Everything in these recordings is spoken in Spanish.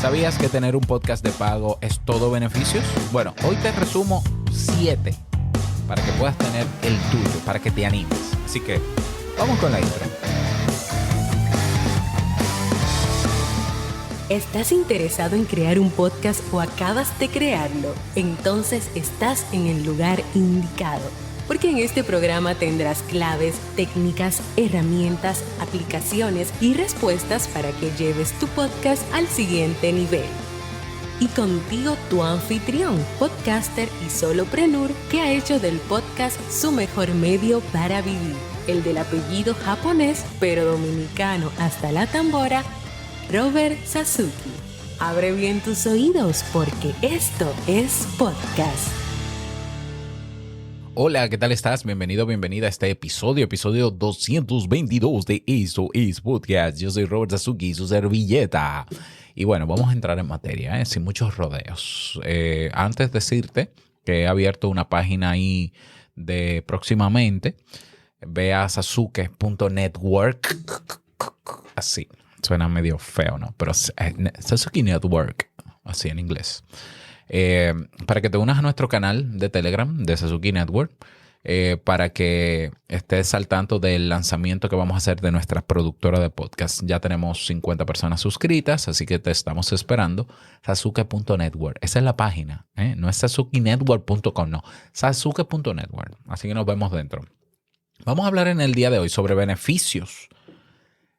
¿Sabías que tener un podcast de pago es todo beneficios? Bueno, hoy te resumo 7 para que puedas tener el tuyo, para que te animes. Así que vamos con la intro. ¿Estás interesado en crear un podcast o acabas de crearlo? Entonces estás en el lugar indicado, porque en este programa tendrás claves, técnicas, herramientas, aplicaciones y respuestas para que lleves tu podcast al siguiente nivel. Y contigo tu anfitrión, podcaster y solopreneur que ha hecho del podcast su mejor medio para vivir, el del apellido japonés pero dominicano hasta la tambora, Robert Sasuki. Abre bien tus oídos porque esto es podcast. Hola, ¿qué tal estás? Bienvenida a este episodio 222 de Esto es Podcast. Yo soy Robert Sasuki, su servilleta. Y bueno, vamos a entrar en materia, sin muchos rodeos. Antes de decirte que he abierto una página ahí de próximamente, ve a sasuke.network. Así, suena medio feo, ¿no? Pero Sasuke Network, así en inglés. Para que te unas a nuestro canal de Telegram de Sasuke Network, para que estés al tanto del lanzamiento que vamos a hacer de nuestra productora de podcast. Ya tenemos 50 personas suscritas, así que te estamos esperando. Sasuke.network, esa es la página, no es sasukenetwork.com, no, Sasuke.network, así que nos vemos dentro. Vamos a hablar en el día de hoy sobre beneficios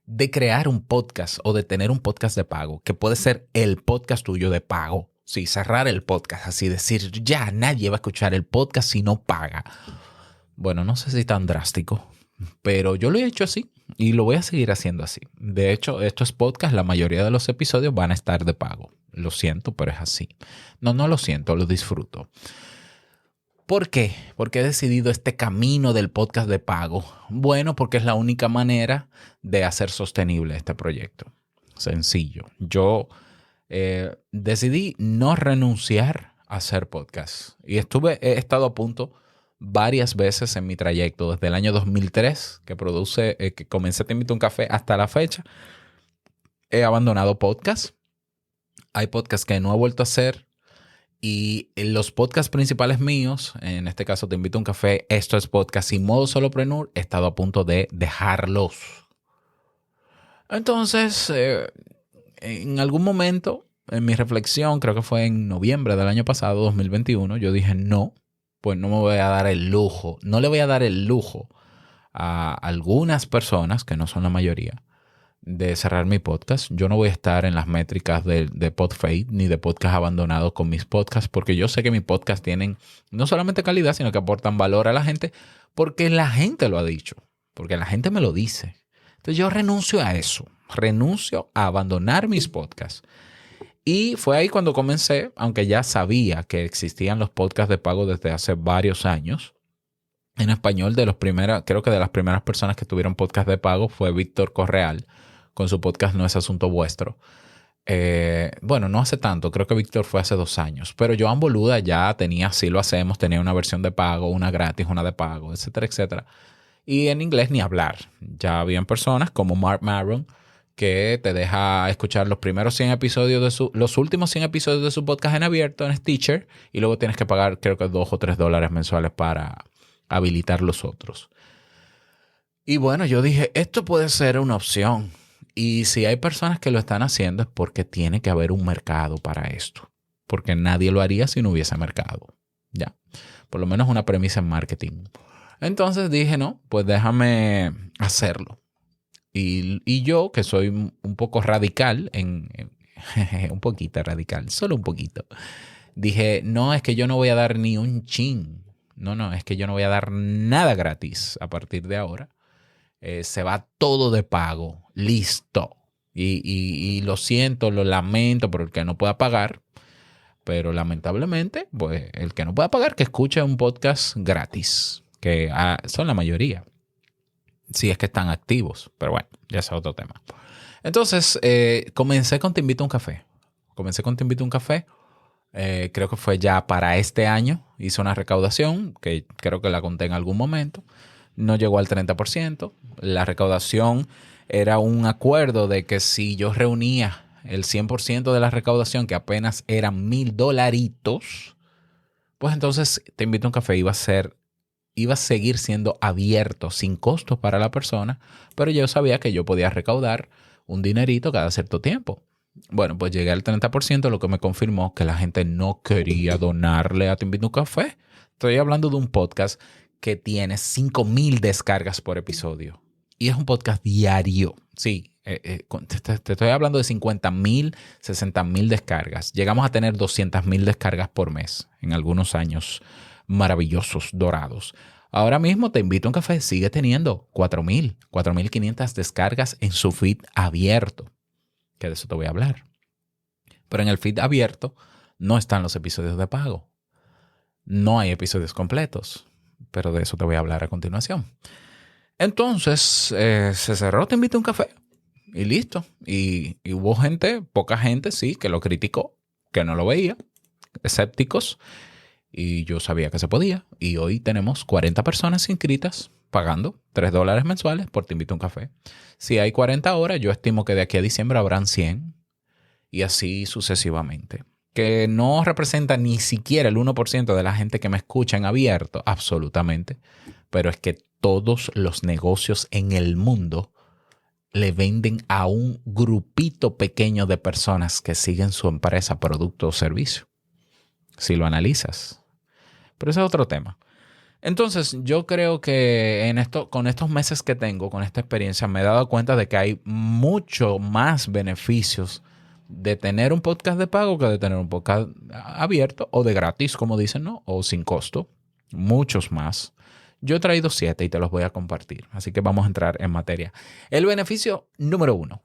de crear un podcast o de tener un podcast de pago, que puede ser el podcast tuyo de pago. Sí, cerrar el podcast, así decir, ya nadie va a escuchar el podcast si no paga. Bueno, no sé si tan drástico, pero yo lo he hecho así y lo voy a seguir haciendo así. De hecho, estos podcasts, la mayoría de los episodios van a estar de pago. Lo siento, pero es así. No lo siento, lo disfruto. ¿Por qué? Porque he decidido este camino del podcast de pago. Bueno, porque es la única manera de hacer sostenible este proyecto. Sencillo. Yo decidí no renunciar a hacer podcast. Y he estado a punto varias veces en mi trayecto, desde el año 2003, que comencé Te Invito a un Café, hasta la fecha. He abandonado podcast. Hay podcasts que no he vuelto a hacer. Y los podcasts principales míos, en este caso Te Invito a un Café, Esto es Podcast y Modo Solopreneur, he estado a punto de dejarlos. Entonces, en algún momento, en mi reflexión, creo que fue en noviembre del año pasado, 2021, yo dije, no, pues no me voy a dar el lujo, no le voy a dar el lujo a algunas personas, que no son la mayoría, de cerrar mi podcast. Yo no voy a estar en las métricas de PodFade ni de podcast abandonados con mis podcasts, porque yo sé que mis podcasts tienen no solamente calidad, sino que aportan valor a la gente, porque la gente lo ha dicho, porque la gente me lo dice. Entonces yo renuncio a eso, renuncio a abandonar mis podcasts. Y fue ahí cuando comencé, aunque ya sabía que existían los podcasts de pago desde hace varios años. En español, creo que de las primeras personas que tuvieron podcast de pago fue Víctor Correal, con su podcast No es Asunto Vuestro. Bueno, no hace tanto, creo que Víctor fue hace 2 años, pero Joan Boluda ya tenía, sí lo hacemos, tenía una versión de pago, una gratis, una de pago, etcétera, etcétera. Y en inglés ni hablar. Ya habían personas como Mark Maron que te deja escuchar los primeros 100 episodios los últimos 100 episodios de su podcast en abierto en Stitcher, y luego tienes que pagar creo que $2 o $3 mensuales para habilitar los otros. Y bueno, yo dije, esto puede ser una opción. Y si hay personas que lo están haciendo es porque tiene que haber un mercado para esto. Porque nadie lo haría si no hubiese mercado. Ya. Por lo menos una premisa en marketing. Entonces dije, no, pues déjame hacerlo. Y yo, que soy un poco radical, un poquito radical, solo un poquito, dije, no, es que yo no voy a dar ni un chin. No, es que yo no voy a dar nada gratis a partir de ahora. Se va todo de pago, listo. Y lo siento, lo lamento por el que no pueda pagar, pero lamentablemente, pues el que no pueda pagar, que escuche un podcast gratis, que son la mayoría, si es que están activos, pero bueno, ya es otro tema. Entonces, comencé con Te Invito a un Café. Creo que fue ya para este año. Hice una recaudación, que creo que la conté en algún momento. No llegó al 30%. La recaudación era un acuerdo de que si yo reunía el 100% de la recaudación, que apenas eran $1,000, pues entonces Te Invito a un Café iba a seguir siendo abierto sin costo para la persona, pero yo sabía que yo podía recaudar un dinerito cada cierto tiempo. Bueno, pues llegué al 30%, lo que me confirmó que la gente no quería donarle a Te Invito a un Café. Estoy hablando de un podcast que tiene 5,000 descargas por episodio. Y es un podcast diario. Sí, te estoy hablando de 50,000, 60,000 descargas. Llegamos a tener 200,000 descargas por mes en algunos años maravillosos, dorados. Ahora mismo Te Invito a un Café sigue teniendo 4,500 descargas en su feed abierto, que de eso te voy a hablar. Pero en el feed abierto no están los episodios de pago. No hay episodios completos, pero de eso te voy a hablar a continuación. Entonces, se cerró Te Invito a un Café y listo. Y hubo gente, poca gente, sí, que lo criticó, que no lo veía, escépticos. Y yo sabía que se podía. Y hoy tenemos 40 personas inscritas pagando $3 mensuales por Te Invito a un Café. Si hay 40 horas, yo estimo que de aquí a diciembre habrán 100 y así sucesivamente. Que no representa ni siquiera el 1% de la gente que me escucha en abierto, absolutamente. Pero es que todos los negocios en el mundo le venden a un grupito pequeño de personas que siguen su empresa, producto o servicio. Si lo analizas. Pero ese es otro tema. Entonces, yo creo que con estos meses que tengo, con esta experiencia, me he dado cuenta de que hay mucho más beneficios de tener un podcast de pago que de tener un podcast abierto o de gratis, como dicen, ¿no? O sin costo. Muchos más. Yo he traído 7 y te los voy a compartir. Así que vamos a entrar en materia. El beneficio número 1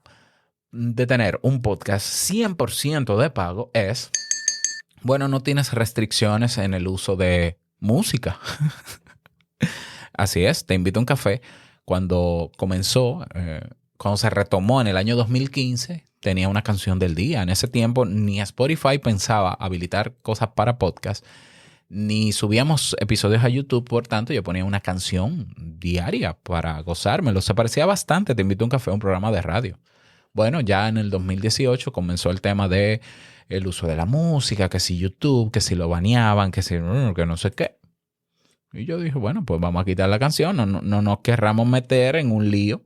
de tener un podcast 100% de pago es, bueno, no tienes restricciones en el uso de música. Así es, Te Invito a un Café. Cuando comenzó, cuando se retomó en el año 2015, tenía una canción del día. En ese tiempo ni Spotify pensaba habilitar cosas para podcast, ni subíamos episodios a YouTube, por tanto yo ponía una canción diaria para gozármelo. Se parecía bastante Te Invito a un Café, un programa de radio. Bueno, ya en el 2018 comenzó el tema de el uso de la música, que si YouTube, que si lo baneaban, que no sé qué. Y yo dije, bueno, pues vamos a quitar la canción, no nos querramos meter en un lío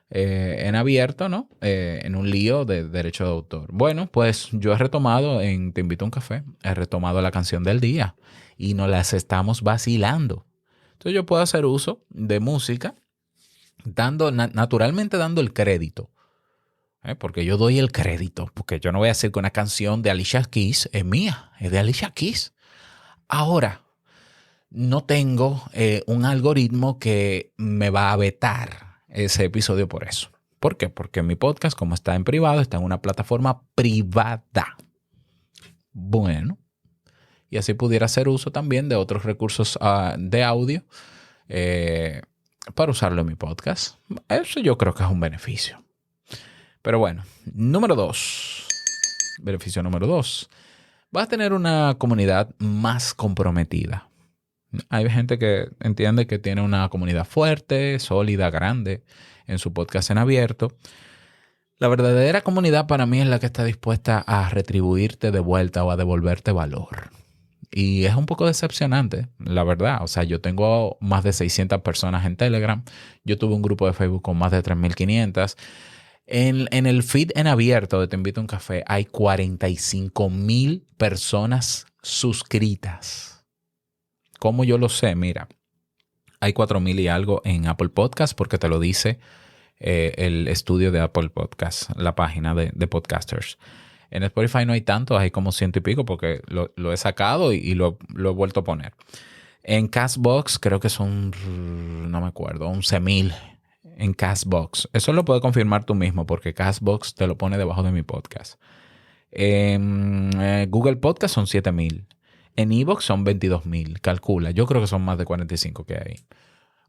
en abierto, ¿no? En un lío de derecho de autor. Bueno, pues yo he retomado en Te Invito a un Café, he retomado la canción del día y nos las estamos vacilando. Entonces yo puedo hacer uso de música naturalmente dando el crédito. Porque yo doy el crédito, porque yo no voy a decir que una canción de Alicia Keys es mía, es de Alicia Keys. Ahora, no tengo un algoritmo que me va a vetar ese episodio por eso. ¿Por qué? Porque mi podcast, como está en privado, está en una plataforma privada. Bueno, y así pudiera hacer uso también de otros recursos de audio para usarlo en mi podcast. Eso yo creo que es un beneficio. Pero bueno, beneficio número 2, vas a tener una comunidad más comprometida. Hay gente que entiende que tiene una comunidad fuerte, sólida, grande en su podcast en abierto. La verdadera comunidad para mí es la que está dispuesta a retribuirte de vuelta o a devolverte valor. Y es un poco decepcionante, la verdad. O sea, yo tengo más de 600 personas en Telegram. Yo tuve un grupo de Facebook con más de 3,500. En el feed en abierto de Te Invito a un Café hay 45,000 personas suscritas. ¿Cómo yo lo sé? Mira, hay 4,000 y algo en Apple Podcast porque te lo dice el estudio de Apple Podcast, la página de podcasters. En Spotify no hay tanto, hay como 100 y pico porque lo he sacado y lo he vuelto a poner. En Castbox creo que son, no me acuerdo, 11,000 en Castbox. Eso lo puedes confirmar tú mismo porque Castbox te lo pone debajo de mi podcast. En Google Podcast son 7,000. En iVoox son 22,000. Calcula, yo creo que son más de 45 que hay.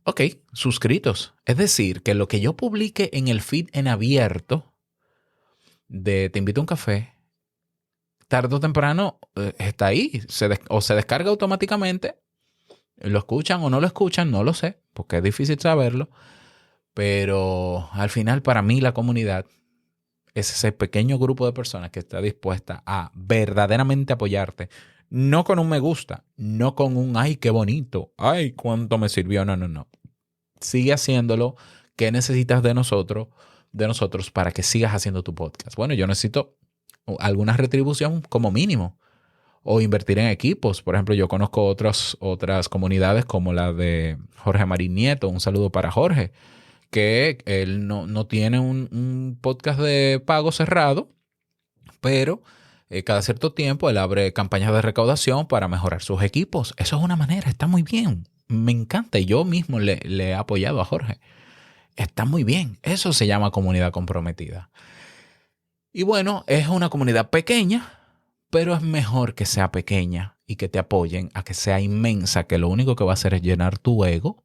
Ok, suscritos. Es decir, que lo que yo publique en el feed en abierto de Te Invito a un Café, tarde o temprano está ahí. O se descarga automáticamente. Lo escuchan o no lo escuchan, no lo sé, porque es difícil saberlo. Pero al final, para mí, la comunidad es ese pequeño grupo de personas que está dispuesta a verdaderamente apoyarte. No con un me gusta, no con un ay, qué bonito, ay, cuánto me sirvió. No, no, no. Sigue haciéndolo. ¿Qué necesitas de nosotros para que sigas haciendo tu podcast? Bueno, yo necesito alguna retribución como mínimo o invertir en equipos. Por ejemplo, yo conozco otras comunidades como la de Jorge Marín Nieto. Un saludo para Jorge, que él no tiene un podcast de pago cerrado, pero cada cierto tiempo él abre campañas de recaudación para mejorar sus equipos. Eso es una manera, está muy bien. Me encanta y yo mismo le he apoyado a Jorge. Está muy bien. Eso se llama comunidad comprometida. Y bueno, es una comunidad pequeña, pero es mejor que sea pequeña y que te apoyen a que sea inmensa, que lo único que va a hacer es llenar tu ego,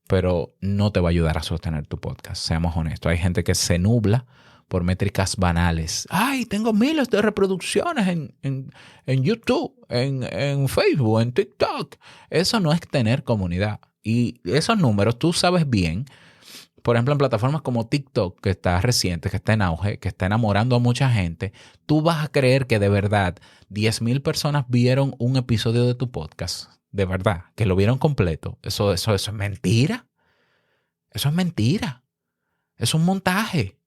pero no te va a ayudar a sostener tu podcast. Seamos honestos. Hay gente que se nubla por métricas banales. ¡Ay, tengo miles de reproducciones en YouTube, en Facebook, en TikTok! Eso no es tener comunidad. Y esos números tú sabes bien. Por ejemplo, en plataformas como TikTok, que está reciente, que está en auge, que está enamorando a mucha gente, tú vas a creer que de verdad 10,000 personas vieron un episodio de tu podcast. De verdad, que lo vieron completo. Eso es mentira. Eso es mentira. Es un montaje.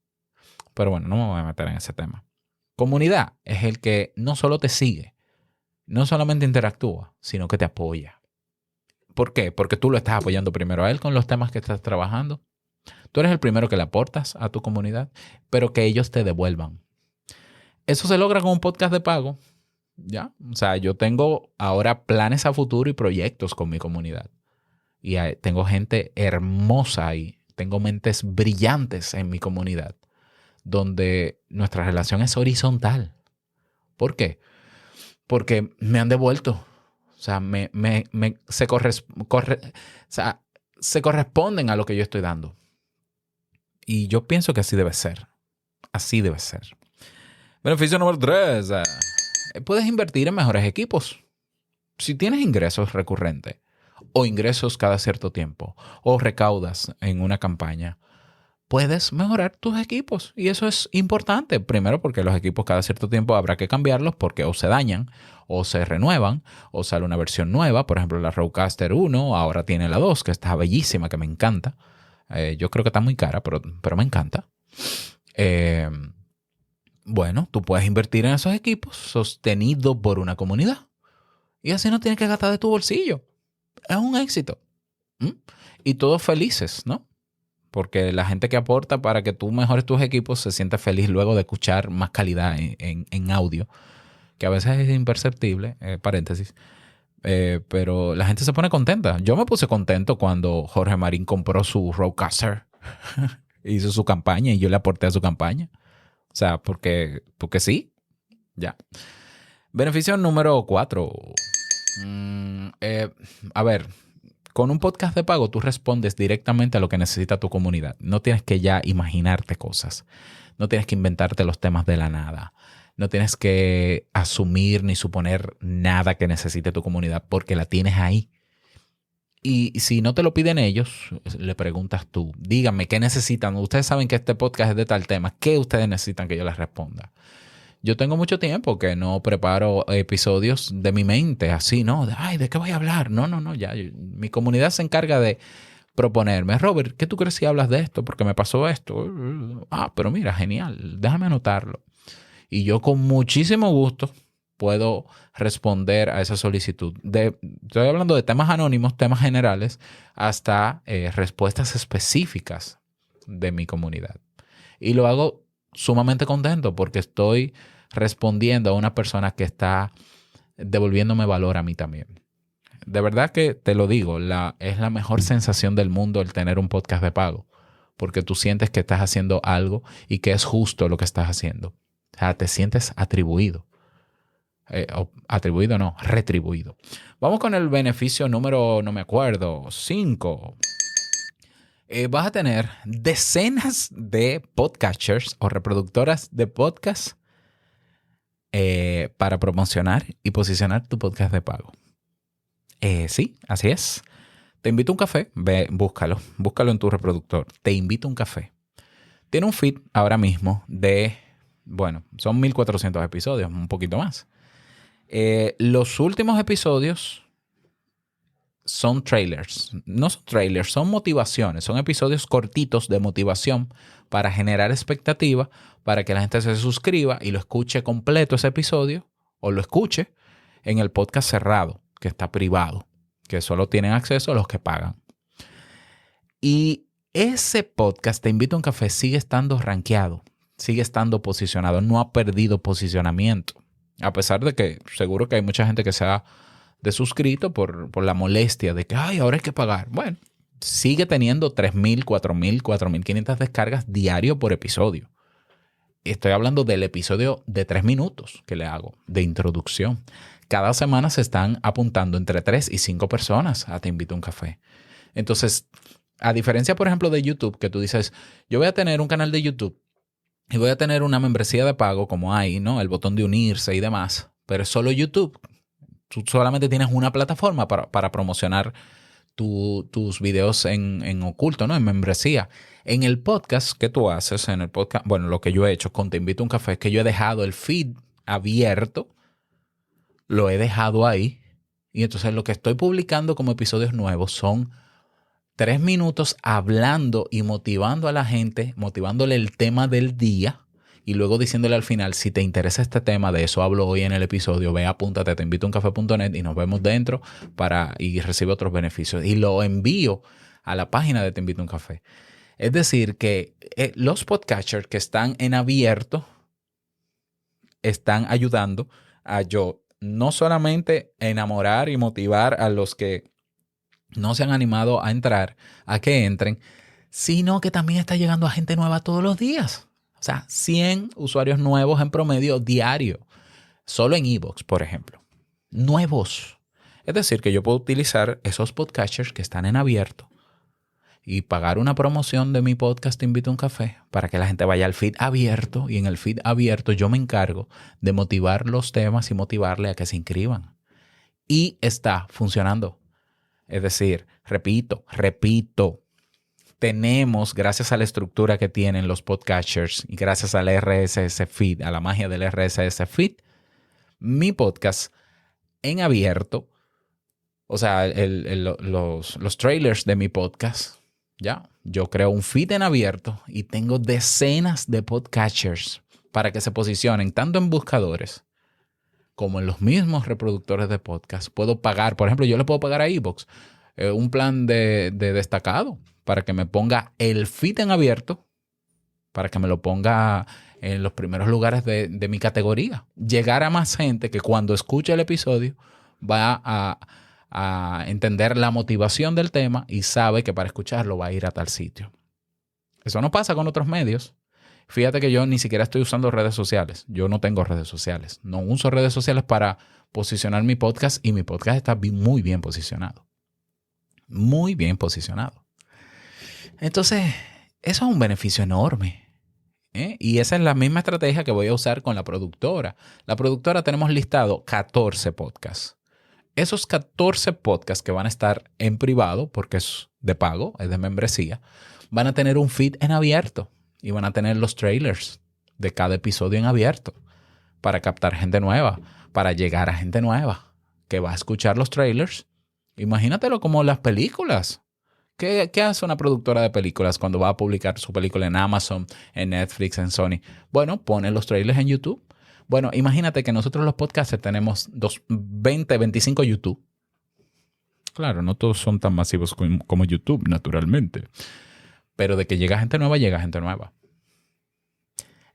Pero bueno, no me voy a meter en ese tema. Comunidad es el que no solo te sigue, no solamente interactúa, sino que te apoya. ¿Por qué? Porque tú lo estás apoyando primero a él con los temas que estás trabajando. Tú eres el primero que le aportas a tu comunidad, pero que ellos te devuelvan. Eso se logra con un podcast de pago. ¿Ya? O sea, yo tengo ahora planes a futuro y proyectos con mi comunidad. Y tengo gente hermosa ahí. Tengo mentes brillantes en mi comunidad, donde nuestra relación es horizontal. ¿Por qué? Porque me han devuelto. O sea, se corresponden a lo que yo estoy dando. Y yo pienso que así debe ser. Así debe ser. Beneficio número 3. Puedes invertir en mejores equipos. Si tienes ingresos recurrentes o ingresos cada cierto tiempo o recaudas en una campaña, puedes mejorar tus equipos. Y eso es importante. Primero porque los equipos cada cierto tiempo habrá que cambiarlos porque o se dañan o se renuevan o sale una versión nueva. Por ejemplo, la Rodecaster 1 ahora tiene la 2, que está bellísima, que me encanta. Yo creo que está muy cara, pero me encanta. Bueno, tú puedes invertir en esos equipos sostenidos por una comunidad. Y así no tienes que gastar de tu bolsillo. Es un éxito. Y todos felices, ¿no? Porque la gente que aporta para que tú mejores tus equipos se siente feliz luego de escuchar más calidad en audio, que a veces es imperceptible, paréntesis. Pero la gente se pone contenta. Yo me puse contento cuando Jorge Marín compró su Rodecaster. Hizo su campaña y yo le aporté a su campaña. O sea, porque sí. Ya. Beneficio número 4. A ver, con un podcast de pago tú respondes directamente a lo que necesita tu comunidad. No tienes que ya imaginarte cosas. No tienes que inventarte los temas de la nada. No tienes que asumir ni suponer nada que necesite tu comunidad porque la tienes ahí. Y si no te lo piden ellos, le preguntas tú. Díganme, ¿qué necesitan? Ustedes saben que este podcast es de tal tema. ¿Qué ustedes necesitan que yo les responda? Yo tengo mucho tiempo que no preparo episodios de mi mente así, ¿no? ¿De qué voy a hablar? No, ya. Mi comunidad se encarga de proponerme. Robert, ¿qué tú crees si hablas de esto? Porque me pasó esto. Pero mira, genial. Déjame anotarlo. Y yo con muchísimo gusto puedo responder a esa solicitud. Estoy hablando de temas anónimos, temas generales, hasta respuestas específicas de mi comunidad. Y lo hago sumamente contento porque estoy respondiendo a una persona que está devolviéndome valor a mí también. De verdad que te lo digo, es la mejor sensación del mundo el tener un podcast de pago, porque tú sientes que estás haciendo algo y que es justo lo que estás haciendo. O sea, te sientes atribuido. Atribuido no, retribuido. Vamos con el beneficio número, no me acuerdo, 5. Vas a tener decenas de podcasters o reproductoras de podcast para promocionar y posicionar tu podcast de pago. Sí, así es. Te invito a un café, ve, búscalo en tu reproductor. Te invito a un café. tiene un feed ahora mismo de, bueno, son 1400 episodios, un poquito más. Los últimos episodios son trailers. No son trailers, son motivaciones. Son episodios cortitos de motivación para generar expectativa, para que la gente se suscriba y lo escuche completo ese episodio o lo escuche en el podcast cerrado, que está privado, que solo tienen acceso a los que pagan. Y ese podcast, Te Invito a un Café, sigue estando rankeado, sigue estando posicionado, no ha perdido posicionamiento. A pesar de que seguro que hay mucha gente que se ha desuscrito por la molestia de que, ay, ahora hay que pagar. Bueno, sigue teniendo 3,000, 4,000, 4,500 descargas diario por episodio. Estoy hablando del episodio de 3 minutos que le hago de introducción. Cada semana se están apuntando entre 3 y 5 personas a Te Invito a un Café. Entonces, a diferencia, por ejemplo, de YouTube, que tú dices, yo voy a tener un canal de YouTube y voy a tener una membresía de pago como hay, ¿no? El botón de unirse y demás, pero es solo YouTube. Tú solamente tienes una plataforma para promocionar tus videos en oculto, ¿no? En membresía. En el podcast que tú haces, en el podcast, bueno, lo que yo he hecho con Te Invito a un Café es que yo he dejado el feed abierto, lo he dejado ahí, y entonces lo que estoy publicando como episodios nuevos son 3 minutos hablando y motivando a la gente, motivándole el tema del día y luego diciéndole al final, si te interesa este tema, de eso hablo hoy en el episodio, ve, apúntate a teinvitouncafé.net y nos vemos dentro y recibe otros beneficios. Y lo envío a la página de Te Invito a un Café. Es decir, que los podcasters que están en abierto están ayudando a yo no solamente enamorar y motivar a los que no se han animado a entrar, a que entren, sino que también está llegando a gente nueva todos los días. O sea, 100 usuarios nuevos en promedio diario. Solo en iVoox, por ejemplo. Nuevos. Es decir, que yo puedo utilizar esos podcasters que están en abierto y pagar una promoción de mi podcast Te Invito a un Café para que la gente vaya al feed abierto, y en el feed abierto yo me encargo de motivar los temas y motivarle a que se inscriban. Y está funcionando. Es decir, repito, tenemos, gracias a la estructura que tienen los podcasters y gracias al RSS Feed, a la magia del RSS Feed, mi podcast en abierto, o sea, los trailers de mi podcast, ya, yo creo un feed en abierto y tengo decenas de podcasters para que se posicionen tanto en buscadores como en los mismos reproductores de podcast. Puedo pagar, por ejemplo, yo le puedo pagar a iVoox un plan de destacado para que me ponga el feed en abierto, para que me lo ponga en los primeros lugares de mi categoría. Llegar a más gente que cuando escuche el episodio va a entender la motivación del tema y sabe que para escucharlo va a ir a tal sitio. Eso no pasa con otros medios. Fíjate que yo ni siquiera estoy usando redes sociales. Yo no tengo redes sociales. No uso redes sociales para posicionar mi podcast y mi podcast está muy bien posicionado. Muy bien posicionado. Entonces, eso es un beneficio enorme. Y esa es la misma estrategia que voy a usar con la productora. La productora tenemos listado 14 podcasts. Esos 14 podcasts que van a estar en privado, porque es de pago, es de membresía, van a tener un feed en abierto y van a tener los trailers de cada episodio en abierto para captar gente nueva, para llegar a gente nueva que va a escuchar los trailers. Imagínatelo como las películas. ¿Qué hace una productora de películas cuando va a publicar su película en Amazon, en Netflix, en Sony? Bueno, pone los trailers en YouTube. Bueno, imagínate que nosotros los podcasters tenemos 20, 25 YouTube. Claro, no todos son tan masivos como YouTube, naturalmente. Pero de que llega gente nueva, llega gente nueva.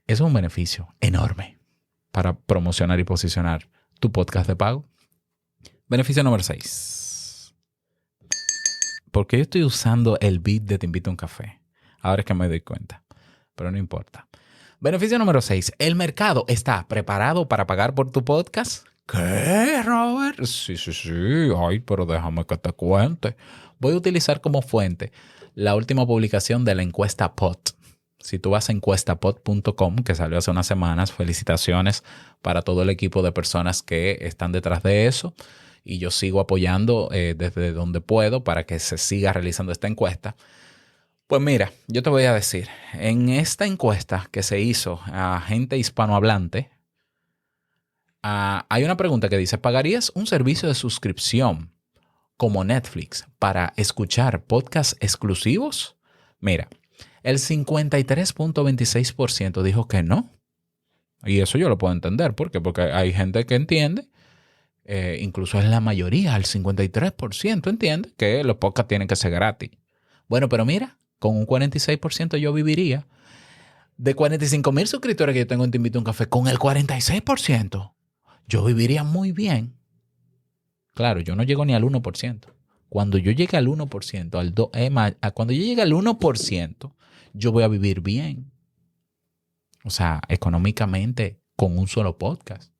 Eso es un beneficio enorme para promocionar y posicionar tu podcast de pago. Beneficio número 6. ¿Por qué yo estoy usando el beat de Te Invito a un Café? Ahora es que me doy cuenta, pero no importa. Beneficio número 6. ¿El mercado está preparado para pagar por tu podcast? ¿Qué, Robert? Sí. Ay, pero déjame que te cuente. Voy a utilizar como fuente la última publicación de la encuesta POT. Si tú vas a encuestapod.com, que salió hace unas semanas, felicitaciones para todo el equipo de personas que están detrás de eso. Y yo sigo apoyando desde donde puedo para que se siga realizando esta encuesta. Pues mira, yo te voy a decir, en esta encuesta que se hizo a gente hispanohablante, hay una pregunta que dice, ¿pagarías un servicio de suscripción como Netflix para escuchar podcasts exclusivos? Mira, el 53.26% dijo que no. Y eso yo lo puedo entender. ¿Por qué? Porque hay gente que entiende, incluso es la mayoría, el 53% entiende que los podcasts tienen que ser gratis. Bueno, pero mira, con un 46% yo viviría. De 45,000 suscriptores que yo tengo en Te Invito a un Café, con el 46%, yo viviría muy bien. Claro, yo no llego ni al 1%. Cuando yo llegue al 1%, cuando yo llegue al 1%, yo voy a vivir bien. O sea, económicamente, con un solo podcast.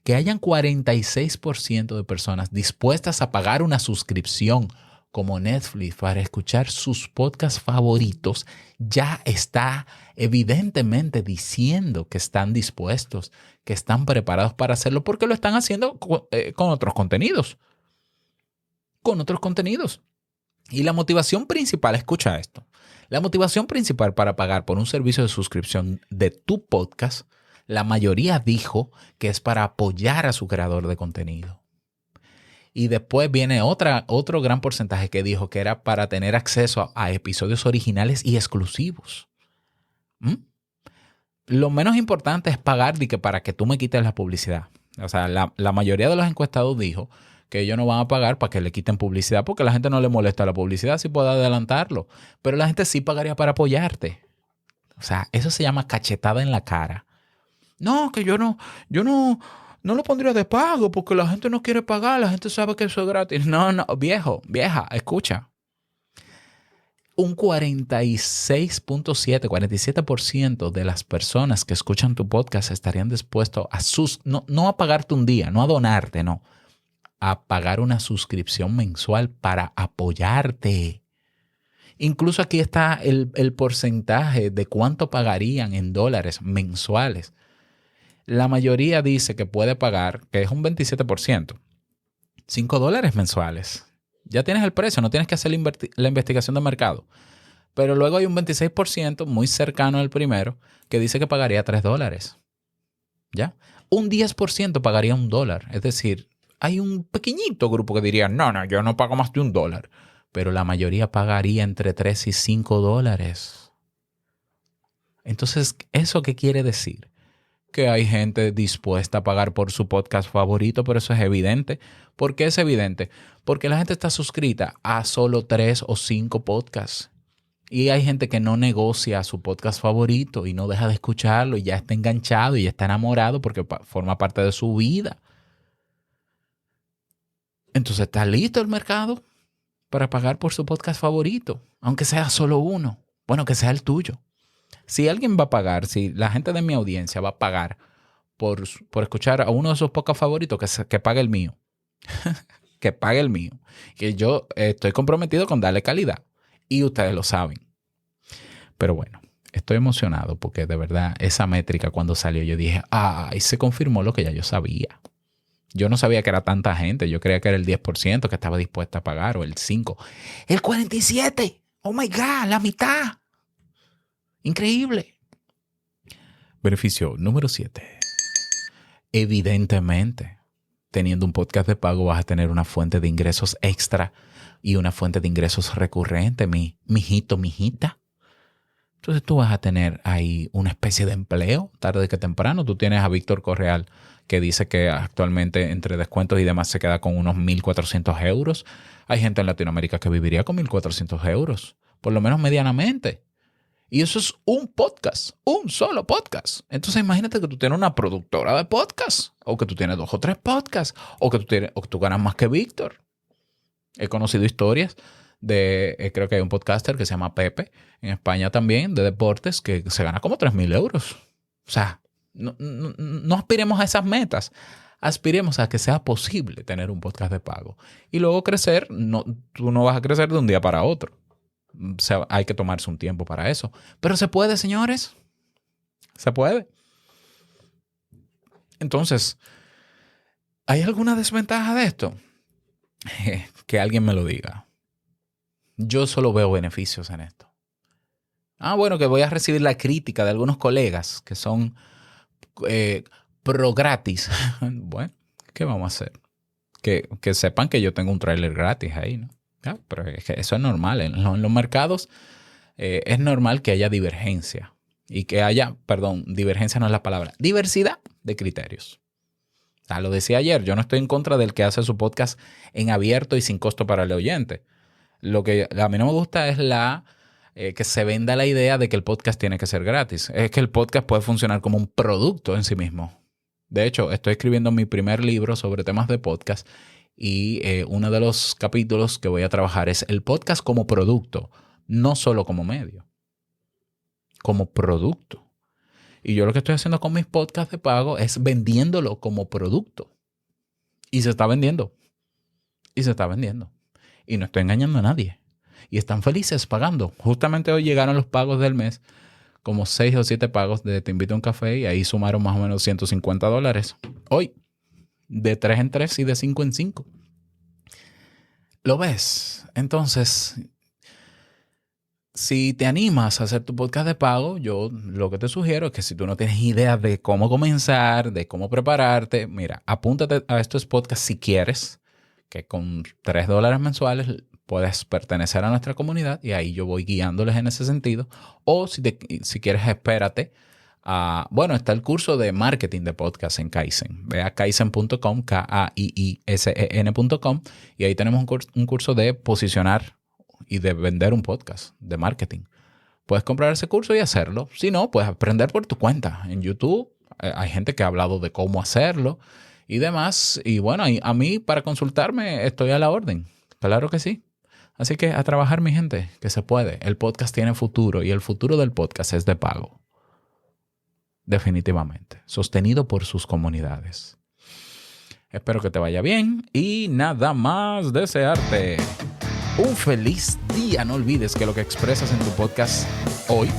Que hayan 46% de personas dispuestas a pagar una suscripción como Netflix para escuchar sus podcasts favoritos, ya está evidentemente diciendo que están dispuestos, que están preparados para hacerlo, porque lo están haciendo con otros contenidos. Con otros contenidos. Y la motivación principal, escucha esto, la motivación principal para pagar por un servicio de suscripción de tu podcast, la mayoría dijo que es para apoyar a su creador de contenido. Y después viene otro gran porcentaje que dijo que era para tener acceso a episodios originales y exclusivos. Lo menos importante es pagar para que tú me quites la publicidad. O sea, la mayoría de los encuestados dijo que ellos no van a pagar para que le quiten publicidad porque a la gente no le molesta la publicidad si puede adelantarlo. Pero la gente sí pagaría para apoyarte. O sea, eso se llama cachetada en la cara. No, que yo no lo pondría de pago porque la gente no quiere pagar, la gente sabe que eso es gratis. No, vieja, escucha. Un 47% de las personas que escuchan tu podcast estarían dispuestos no a pagarte un día, no a donarte, no, a pagar una suscripción mensual para apoyarte. Incluso aquí está el porcentaje de cuánto pagarían en dólares mensuales. La mayoría dice que puede pagar, que es un 27%, $5 mensuales. Ya tienes el precio, no tienes que hacer la investigación de mercado. Pero luego hay un 26% muy cercano al primero que dice que pagaría $3. ¿Ya? Un 10% pagaría $1. Es decir, hay un pequeñito grupo que diría, no, yo no pago más de $1. Pero la mayoría pagaría entre $3 y $5. Entonces, ¿eso qué quiere decir? Que hay gente dispuesta a pagar por su podcast favorito, pero eso es evidente. ¿Por qué es evidente? Porque la gente está suscrita a solo 3 o 5 podcasts. Y hay gente que no negocia su podcast favorito y no deja de escucharlo y ya está enganchado y ya está enamorado porque forma parte de su vida. Entonces, ¿está listo el mercado para pagar por su podcast favorito? Aunque sea solo uno. Bueno, que sea el tuyo. Si alguien va a pagar, si la gente de mi audiencia va a pagar por escuchar a uno de sus podcasts favoritos, que pague el mío. Que pague el mío. Que yo estoy comprometido con darle calidad. Y ustedes lo saben. Pero bueno, estoy emocionado porque de verdad esa métrica cuando salió yo dije, y se confirmó lo que ya yo sabía. Yo no sabía que era tanta gente. Yo creía que era el 10% que estaba dispuesta a pagar o el 5%. El 47%. Oh my God, la mitad. Increíble. Beneficio número 7. Evidentemente, teniendo un podcast de pago vas a tener una fuente de ingresos extra y una fuente de ingresos recurrente, mijito, mijita. Entonces tú vas a tener ahí una especie de empleo, tarde que temprano. Tú tienes a Víctor Correal que dice que actualmente entre descuentos y demás se queda con unos 1.400 euros. Hay gente en Latinoamérica que viviría con 1.400 euros, por lo menos medianamente. Y eso es un podcast, un solo podcast. Entonces imagínate que tú tienes una productora de podcast, o que tú tienes 2 o 3 podcasts, o que tú ganas más que Víctor. He conocido historias creo que hay un podcaster que se llama Pepe, en España también, de deportes, que se gana como 3.000 euros. O sea, no aspiremos a esas metas. Aspiremos a que sea posible tener un podcast de pago. Y luego crecer, tú no vas a crecer de un día para otro. O sea, hay que tomarse un tiempo para eso. Pero se puede, señores. Se puede. Entonces, ¿hay alguna desventaja de esto? Que alguien me lo diga. Yo solo veo beneficios en esto. Bueno, que voy a recibir la crítica de algunos colegas que son pro gratis. Bueno, ¿qué vamos a hacer? Que sepan que yo tengo un tráiler gratis ahí, ¿no? Pero es que eso es normal. En los mercados es normal que haya divergencia. Y que haya, divergencia no es la palabra, diversidad de criterios. Lo decía ayer, yo no estoy en contra del que hace su podcast en abierto y sin costo para el oyente. Lo que a mí no me gusta es que se venda la idea de que el podcast tiene que ser gratis. Es que el podcast puede funcionar como un producto en sí mismo. De hecho, estoy escribiendo mi primer libro sobre temas de podcast y uno de los capítulos que voy a trabajar es el podcast como producto, no solo como medio, como producto. Y yo lo que estoy haciendo con mis podcasts de pago es vendiéndolo como producto. Y se está vendiendo. Y se está vendiendo. Y no estoy engañando a nadie. Y están felices pagando. Justamente hoy llegaron los pagos del mes, como 6 o 7 pagos de Te Invito a un Café, y ahí sumaron más o menos $150. Hoy, de 3 en 3 y de 5 en 5. ¿Lo ves? Entonces, si te animas a hacer tu podcast de pago, yo lo que te sugiero es que si tú no tienes idea de cómo comenzar, de cómo prepararte, mira, apúntate a estos podcasts si quieres, que con $3 mensuales puedes pertenecer a nuestra comunidad y ahí yo voy guiándoles en ese sentido. O si quieres, espérate. Está el curso de marketing de podcast en Kaizen. Ve a kaizen.com, KAIISEN.com, y ahí tenemos un curso de posicionar y de vender un podcast de marketing. Puedes comprar ese curso y hacerlo. Si no, puedes aprender por tu cuenta. En YouTube hay gente que ha hablado de cómo hacerlo y demás. Y bueno, a mí para consultarme estoy a la orden. Claro que sí. Así que a trabajar, mi gente, que se puede. El podcast tiene futuro y el futuro del podcast es de pago. Definitivamente. Sostenido por sus comunidades. Espero que te vaya bien y nada más desearte un feliz día. No olvides que lo que expresas en tu podcast hoy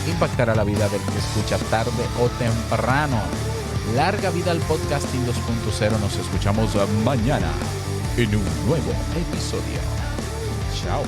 impactará la vida del que escucha tarde o temprano. Larga vida al podcasting 2.0. Nos escuchamos mañana en un nuevo episodio. Chao.